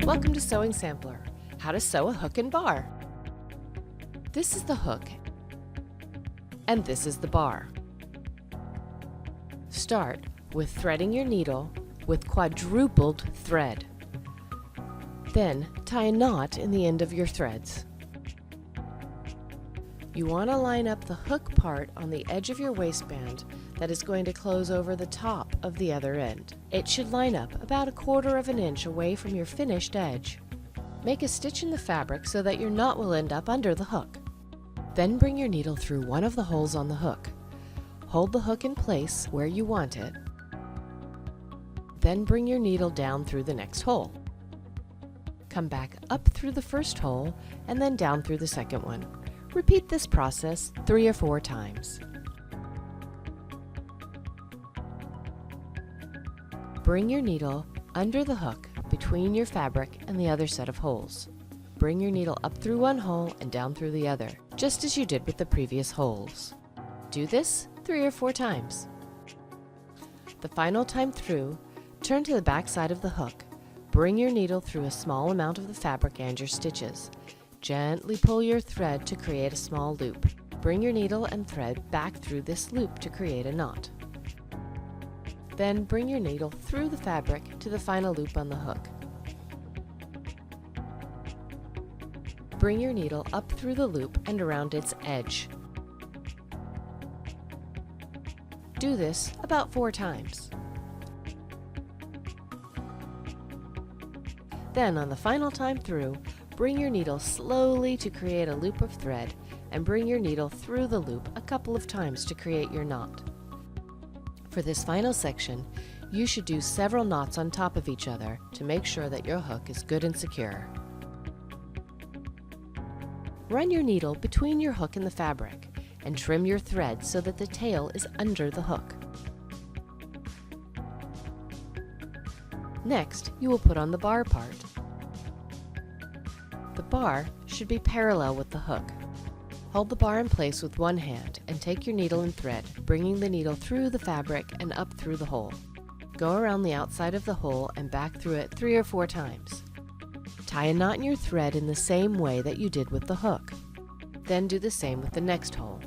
Welcome to Sewing Sampler, how to sew a hook and bar. This is the hook, and this is the bar. Start with threading your needle with quadrupled thread. Then tie a knot in the end of your threads. You want to line up the hook part on the edge of your waistband that is going to close over the top of the other end. It should line up about 1/4 inch away from your finished edge. Make a stitch in the fabric so that your knot will end up under the hook. Then bring your needle through one of the holes on the hook. Hold the hook in place where you want it. Then bring your needle down through the next hole. Come back up through the first hole and then down through the second one. Repeat this process 3 or 4 times. Bring your needle under the hook between your fabric and the other set of holes. Bring your needle up through one hole and down through the other, just as you did with the previous holes. Do this 3 or 4 times. The final time through, turn to the back side of the hook. Bring your needle through a small amount of the fabric and your stitches. Gently pull your thread to create a small loop. Bring your needle and thread back through this loop to create a knot. Then bring your needle through the fabric to the final loop on the hook. Bring your needle up through the loop and around its edge. Do this about 4 times. Then on the final time through, bring your needle slowly to create a loop of thread and bring your needle through the loop a couple of times to create your knot. For this final section, you should do several knots on top of each other to make sure that your hook is good and secure. Run your needle between your hook and the fabric and trim your thread so that the tail is under the hook. Next, you will put on the bar part. The bar should be parallel with the hook. Hold the bar in place with one hand and take your needle and thread, bringing the needle through the fabric and up through the hole. Go around the outside of the hole and back through it 3 or 4 times. Tie a knot in your thread in the same way that you did with the hook. Then do the same with the next hole.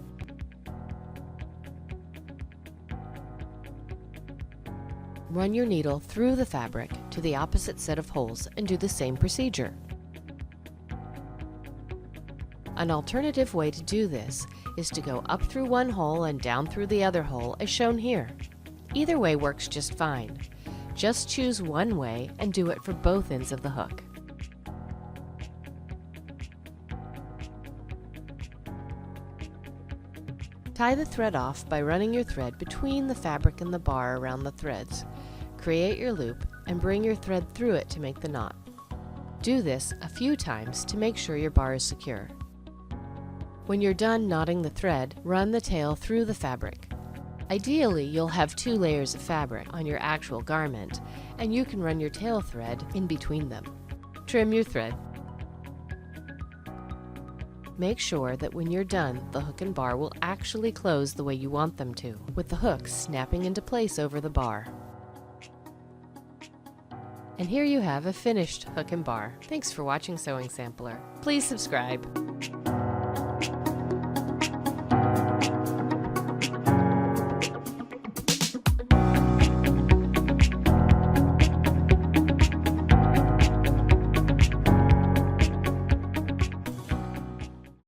Run your needle through the fabric to the opposite set of holes and do the same procedure. An alternative way to do this is to go up through one hole and down through the other hole as shown here. Either way works just fine. Just choose one way and do it for both ends of the hook. Tie the thread off by running your thread between the fabric and the bar around the threads. Create your loop and bring your thread through it to make the knot. Do this a few times to make sure your bar is secure. When you're done knotting the thread, run the tail through the fabric. Ideally, you'll have 2 layers of fabric on your actual garment, and you can run your tail thread in between them. Trim your thread. Make sure that when you're done, the hook and bar will actually close the way you want them to, with the hooks snapping into place over the bar. And here you have a finished hook and bar. Thanks for watching Sewing Sampler. Please subscribe.